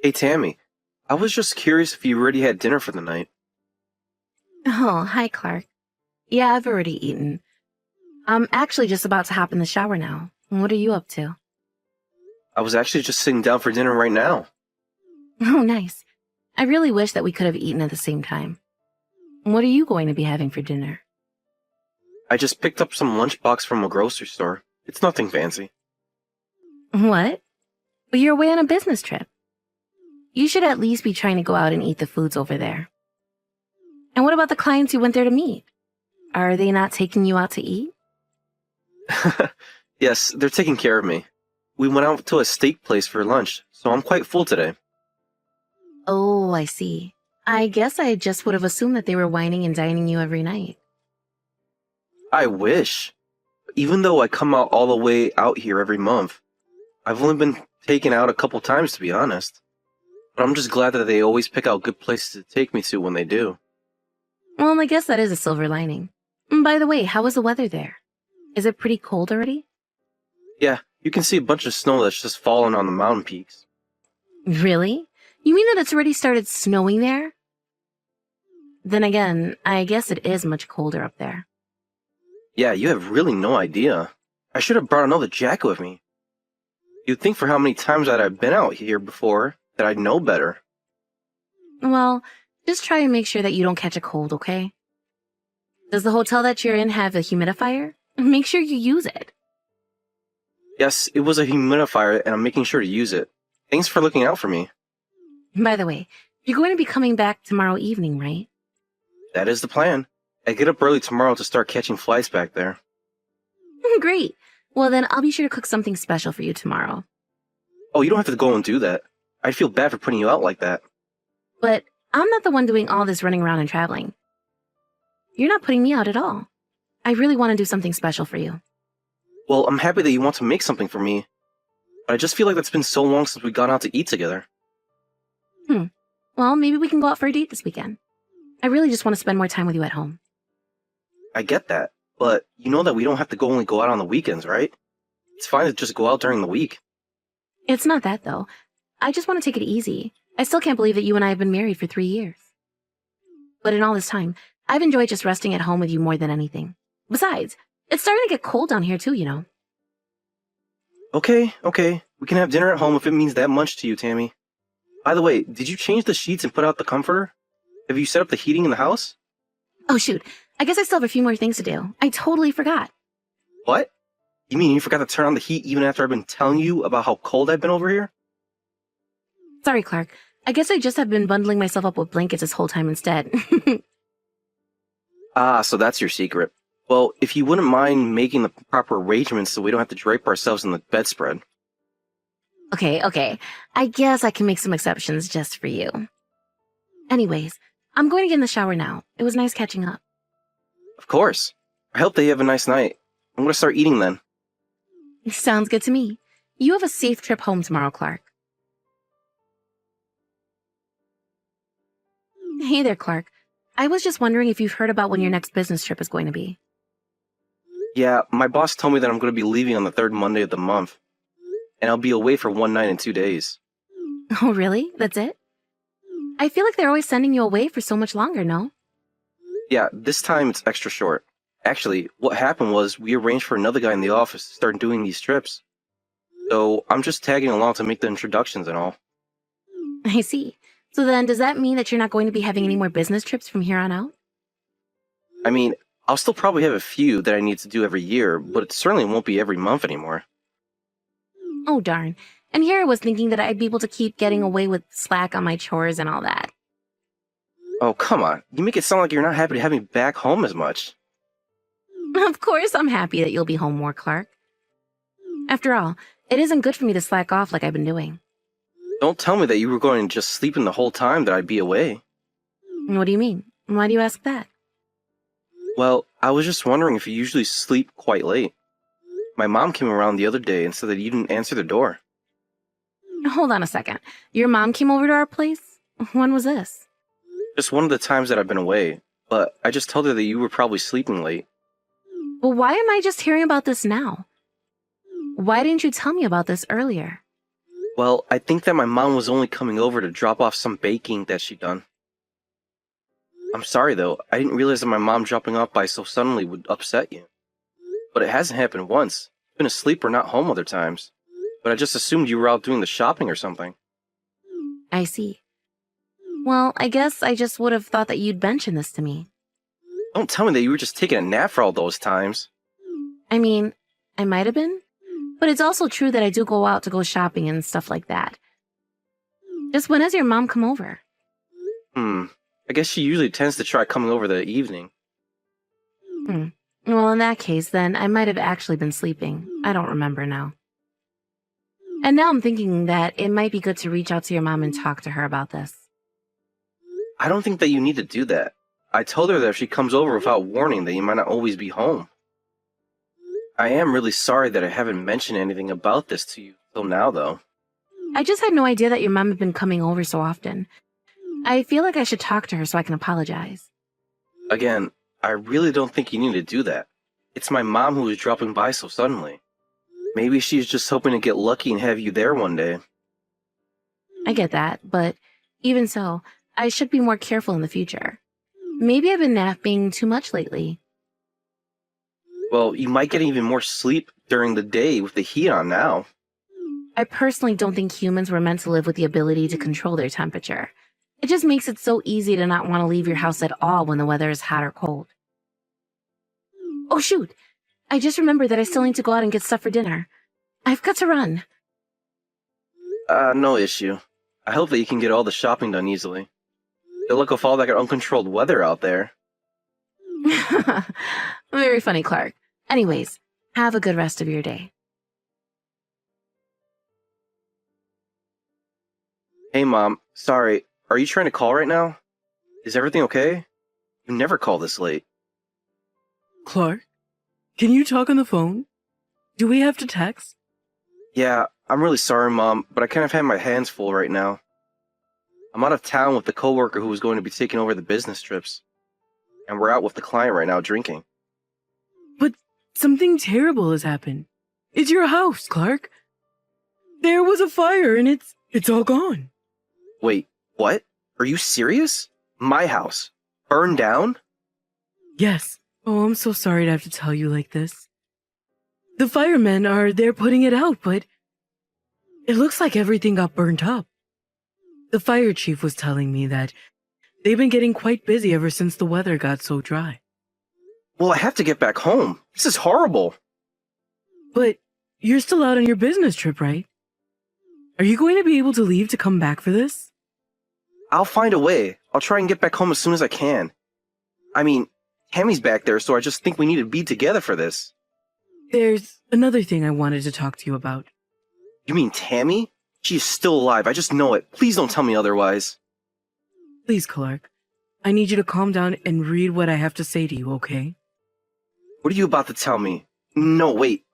Hey Tammy, I was just curious if you already had dinner for the night. Oh, hi, Clark. Yeah, I've already eaten. I'm actually just about to hop in the shower now. What are you up to? I was actually just sitting down for dinner right now. Oh, nice. I really wish that we could have eaten at the same time. What are you going to be having for dinner? I just picked up some lunchbox from a grocery store. It's nothing fancy. What? But you're away on a business trip. You should at least be trying to go out and eat the foods over there. And what about the clients you went there to meet? Are they not taking you out to eat? Yes, they're taking care of me. We went out to a steak place for lunch, so I'm quite full today. Oh, I see. I guess I just would have assumed that they were wining and dining you every night. I wish. Even though I come out all the way out here every month, I've only been taken out a couple times to be honest. But I'm just glad that they always pick out good places to take me to when they do. Well, I guess that is a silver lining. By the way, how is the weather there? Is it pretty cold already? Yeah, you can see a bunch of snow that's just fallen on the mountain peaks. Really? You mean that it's already started snowing there? Then again, I guess it is much colder up there. Yeah, you have really no idea. I should have brought another jacket with me. You'd think for how many times that I've been out here before that I'd know better. Well, just try and make sure that you don't catch a cold, okay? Does the hotel that you're in have a humidifier? Make sure you use it. Yes, it was a humidifier and I'm making sure to use it. Thanks for looking out for me. By the way, you're going to be coming back tomorrow evening, right? That is the plan. I get up early tomorrow to start catching flights back there. Great. Well, then I'll be sure to cook something special for you tomorrow. Oh, you don't have to go and do that. I'd feel bad for putting you out like that. But I'm not the one doing all this running around and traveling. You're not putting me out at all. I really want to do something special for you. Well, I'm happy that you want to make something for me. But I just feel like it's been so long since we've gone out to eat together. Well, maybe we can go out for a date this weekend. I really just want to spend more time with you at home. I get that, but you know that we don't have to only go out on the weekends, right? It's fine to just go out during the week. It's not that, though. I just want to take it easy. I still can't believe that you and I have been married for 3 years. But in all this time, I've enjoyed just resting at home with you more than anything. Besides, it's starting to get cold down here too, you know. Okay. We can have dinner at home if it means that much to you, Tammy. By the way, did you change the sheets and put out the comforter? Have you set up the heating in the house? Oh shoot, I guess I still have a few more things to do. I totally forgot. What? You mean you forgot to turn on the heat even after I've been telling you about how cold I've been over here? Sorry, Clark. I guess I just have been bundling myself up with blankets this whole time instead. Ah, so that's your secret. Well, if you wouldn't mind making the proper arrangements so we don't have to drape ourselves in the bedspread. Okay. I guess I can make some exceptions just for you. Anyways, I'm going to get in the shower now. It was nice catching up. Of course. I hope that you have a nice night. I'm going to start eating then. Sounds good to me. You have a safe trip home tomorrow, Clark. Hey there, Clark. I was just wondering if you've heard about when your next business trip is going to be. Yeah, my boss told me that I'm going to be leaving on the third Monday of the month. And I'll be away for 1 night and 2 days. Oh, really? That's it? I feel like they're always sending you away for so much longer, no? Yeah, this time it's extra short. Actually, what happened was we arranged for another guy in the office to start doing these trips. So I'm just tagging along to make the introductions and all. I see. So then, does that mean that you're not going to be having any more business trips from here on out? I mean, I'll still probably have a few that I need to do every year, but it certainly won't be every month anymore. Oh, darn. And here I was thinking that I'd be able to keep getting away with slack on my chores and all that. Oh, come on. You make it sound like you're not happy to have me back home as much. Of course I'm happy that you'll be home more, Clark. After all, it isn't good for me to slack off like I've been doing. Don't tell me that you were going to just sleep in the whole time that I'd be away. What do you mean? Why do you ask that? Well, I was just wondering if you usually sleep quite late. My mom came around the other day and said that you didn't answer the door. Hold on a second. Your mom came over to our place? When was this? Just one of the times that I've been away, but I just told her that you were probably sleeping late. Well, why am I just hearing about this now? Why didn't you tell me about this earlier? Well, I think that my mom was only coming over to drop off some baking that she'd done. I'm sorry though, I didn't realize that my mom dropping off by so suddenly would upset you. But it hasn't happened once. I've been asleep or not home other times. But I just assumed you were out doing the shopping or something. I see. Well, I guess I just would have thought that you'd mention this to me. Don't tell me that you were just taking a nap for all those times. I mean, I might have been, but it's also true that I do go out to go shopping and stuff like that. Just when has your mom come over? I guess she usually tends to try coming over the evening. Well, in that case, then I might have actually been sleeping. I don't remember now. And now I'm thinking that it might be good to reach out to your mom and talk to her about this. I don't think that you need to do that. I told her that if she comes over without warning that you might not always be home. I am really sorry that I haven't mentioned anything about this to you till now, though. I just had no idea that your mom had been coming over so often. I feel like I should talk to her so I can apologize. Again, I really don't think you need to do that. It's my mom who was dropping by so suddenly. Maybe she's just hoping to get lucky and have you there one day. I get that, but even so, I should be more careful in the future. Maybe I've been napping too much lately. Well, you might get even more sleep during the day with the heat on now. I personally don't think humans were meant to live with the ability to control their temperature. It just makes it so easy to not want to leave your house at all when the weather is hot or cold. Oh shoot! I just remembered that I still need to go out and get stuff for dinner. I've got to run. No issue. I hope that you can get all the shopping done easily. Good luck with all that uncontrolled weather out there. Very funny, Clark. Anyways, have a good rest of your day. Hey Mom, sorry, are you trying to call right now? Is everything okay? You never call this late. Clark, can you talk on the phone? Do we have to text? Yeah, I'm really sorry, Mom, but I kind of have my hands full right now. I'm out of town with the coworker who was going to be taking over the business trips. And we're out with the client right now drinking. But something terrible has happened. It's your house, Clark. There was a fire and it's all gone. Wait, what? Are you serious? My house? Burned down? Yes. Oh, I'm so sorry to have to tell you like this. The firemen are there putting it out, but it looks like everything got burnt up. The fire chief was telling me that they've been getting quite busy ever since the weather got so dry. Well, I have to get back home. This is horrible. But you're still out on your business trip, right? Are you going to be able to leave to come back for this? I'll find a way. I'll try and get back home as soon as I can. I mean, Tammy's back there, so I just think we need to be together for this. There's another thing I wanted to talk to you about. You mean Tammy? She's still alive, I just know it. Please don't tell me otherwise. Please, Clark. I need you to calm down and read what I have to say to you, okay? What are you about to tell me? No, wait.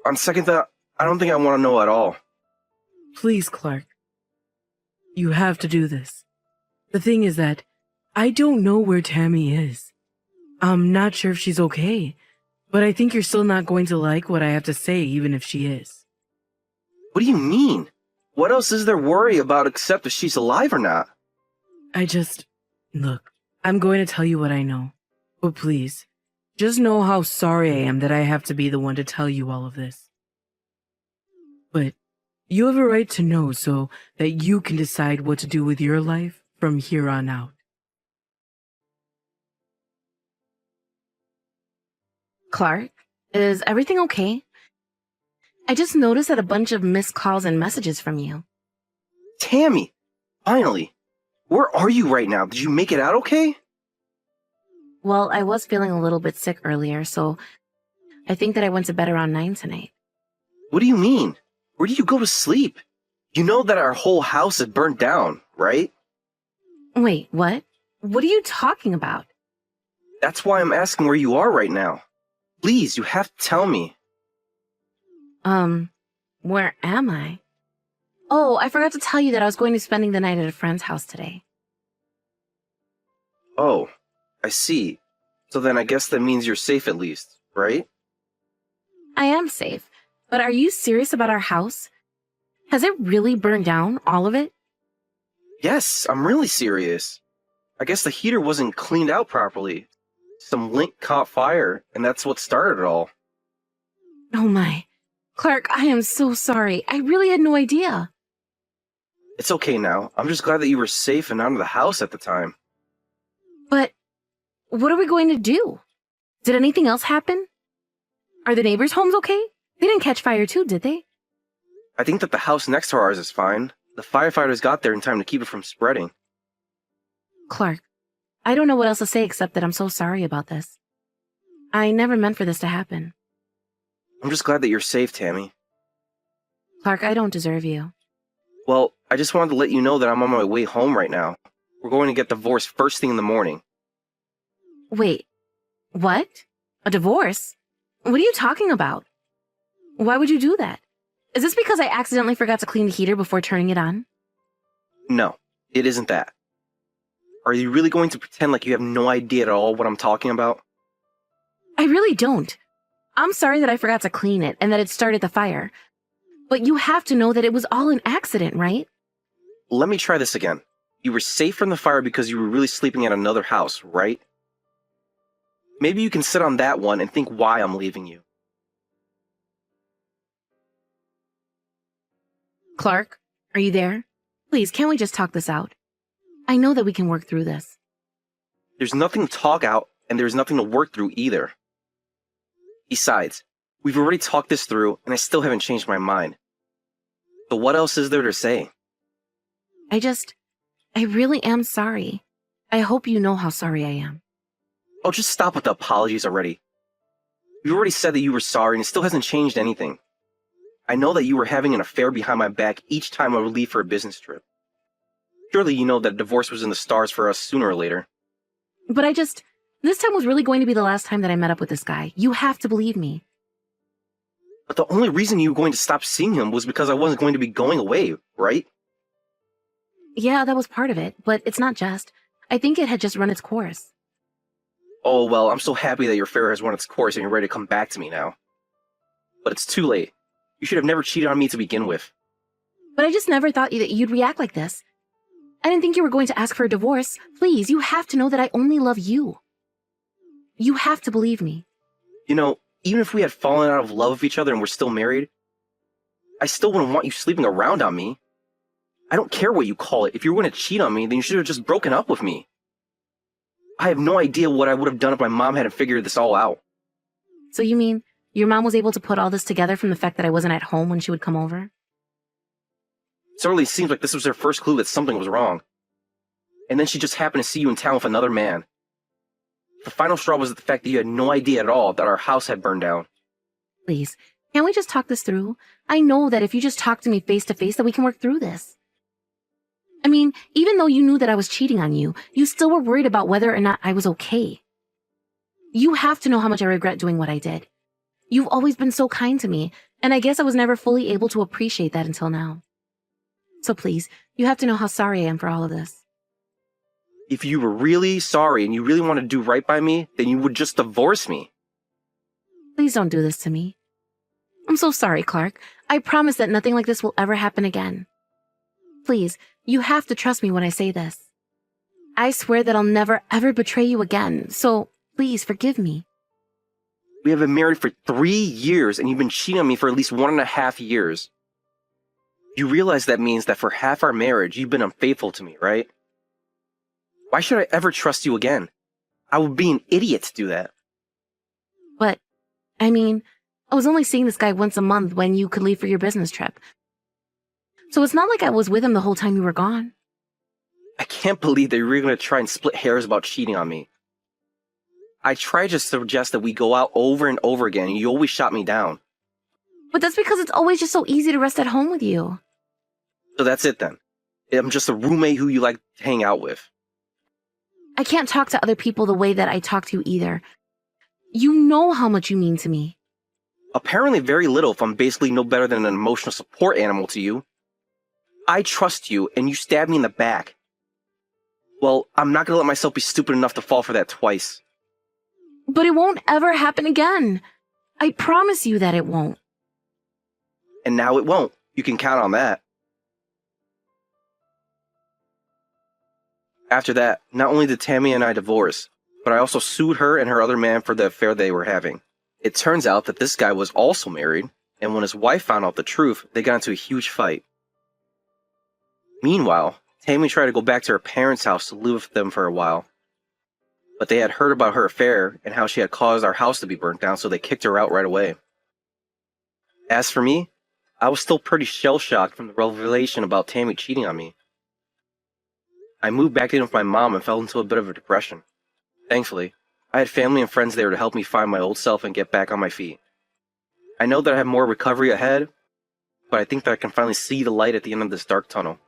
On second thought, I don't think I want to know at all. Please, Clark. You have to do this. The thing is that I don't know where Tammy is. I'm not sure if she's okay, but I think you're still not going to like what I have to say even if she is. What do you mean? What else is there worry about except if she's alive or not? Look, I'm going to tell you what I know. But please, just know how sorry I am that I have to be the one to tell you all of this. But you have a right to know so that you can decide what to do with your life from here on out. Clark, is everything okay? I just noticed that a bunch of missed calls and messages from you. Tammy! Finally! Where are you right now? Did you make it out okay? Well, I was feeling a little bit sick earlier, so I think that I went to bed around 9 tonight. What do you mean? Where did you go to sleep? You know that our whole house had burnt down, right? Wait, what? What are you talking about? That's why I'm asking where you are right now. Please, you have to tell me. Where am I? Oh, I forgot to tell you that I was going to be spending the night at a friend's house today. Oh, I see. So then I guess that means you're safe at least, right? I am safe, but are you serious about our house? Has it really burned down, all of it? Yes, I'm really serious. I guess the heater wasn't cleaned out properly. Some link caught fire, and that's what started it all. Oh my. Clark, I am so sorry. I really had no idea. It's okay now. I'm just glad that you were safe and out of the house at the time. But what are we going to do? Did anything else happen? Are the neighbors' homes okay? They didn't catch fire too, did they? I think that the house next to ours is fine. The firefighters got there in time to keep it from spreading. Clark, I don't know what else to say except that I'm so sorry about this. I never meant for this to happen. I'm just glad that you're safe, Tammy. Clark, I don't deserve you. Well, I just wanted to let you know that I'm on my way home right now. We're going to get divorced first thing in the morning. Wait, what? A divorce? What are you talking about? Why would you do that? Is this because I accidentally forgot to clean the heater before turning it on? No, it isn't that. Are you really going to pretend like you have no idea at all what I'm talking about? I really don't. I'm sorry that I forgot to clean it and that it started the fire. But you have to know that it was all an accident, right? Let me try this again. You were safe from the fire because you were really sleeping at another house, right? Maybe you can sit on that one and think why I'm leaving you. Clark, are you there? Please, can't we just talk this out? I know that we can work through this. There's nothing to talk out, and there's nothing to work through either. Besides, we've already talked this through, and I still haven't changed my mind. So what else is there to say? I really am sorry. I hope you know how sorry I am. Oh, just stop with the apologies already. You already said that you were sorry, and it still hasn't changed anything. I know that you were having an affair behind my back each time I would leave for a business trip. Surely you know that divorce was in the stars for us sooner or later. But this time was really going to be the last time that I met up with this guy. You have to believe me. But the only reason you were going to stop seeing him was because I wasn't going to be going away, right? Yeah, that was part of it, but it's not just. I think it had just run its course. Oh, well, I'm so happy that your affair has run its course and you're ready to come back to me now. But it's too late. You should have never cheated on me to begin with. But I just never thought that you'd react like this. I didn't think you were going to ask for a divorce. Please, you have to know that I only love you. You have to believe me. You know, even if we had fallen out of love with each other and we're still married, I still wouldn't want you sleeping around on me. I don't care what you call it. If you were going to cheat on me, then you should have just broken up with me. I have no idea what I would have done if my mom hadn't figured this all out. So you mean your mom was able to put all this together from the fact that I wasn't at home when she would come over? It certainly seems like this was her first clue that something was wrong. And then she just happened to see you in town with another man. The final straw was the fact that you had no idea at all that our house had burned down. Please, can't we just talk this through? I know that if you just talk to me face to face that we can work through this. I mean, even though you knew that I was cheating on you, you still were worried about whether or not I was okay. You have to know how much I regret doing what I did. You've always been so kind to me, and I guess I was never fully able to appreciate that until now. So please, you have to know how sorry I am for all of this. If you were really sorry and you really want to do right by me, then you would just divorce me. Please don't do this to me. I'm so sorry, Clark. I promise that nothing like this will ever happen again. Please, you have to trust me when I say this. I swear that I'll never ever betray you again, so please forgive me. We have been married for 3 years and you've been cheating on me for at least 1.5 years. You realize that means that for half our marriage, you've been unfaithful to me, right? Why should I ever trust you again? I would be an idiot to do that. But, I mean, I was only seeing this guy once a month when you could leave for your business trip. So it's not like I was with him the whole time you were gone. I can't believe that you're really going to try and split hairs about cheating on me. I tried to suggest that we go out over and over again, and you always shot me down. But that's because it's always just so easy to rest at home with you. So that's it then. I'm just a roommate who you like to hang out with. I can't talk to other people the way that I talk to you either. You know how much you mean to me. Apparently very little if I'm basically no better than an emotional support animal to you. I trust you, and you stabbed me in the back. Well, I'm not gonna let myself be stupid enough to fall for that twice. But it won't ever happen again. I promise you that it won't. And now it won't, You can count on that. After that, not only did Tammy and I divorce, but I also sued her and her other man for the affair they were having. It turns out that this guy was also married, and when his wife found out the truth, they got into a huge fight. Meanwhile, Tammy tried to go back to her parents' house to live with them for a while. But they had heard about her affair and how she had caused our house to be burnt down, so they kicked her out right away. As for me, I was still pretty shell-shocked from the revelation about Tammy cheating on me. I moved back in with my mom and fell into a bit of a depression. Thankfully, I had family and friends there to help me find my old self and get back on my feet. I know that I have more recovery ahead, but I think that I can finally see the light at the end of this dark tunnel.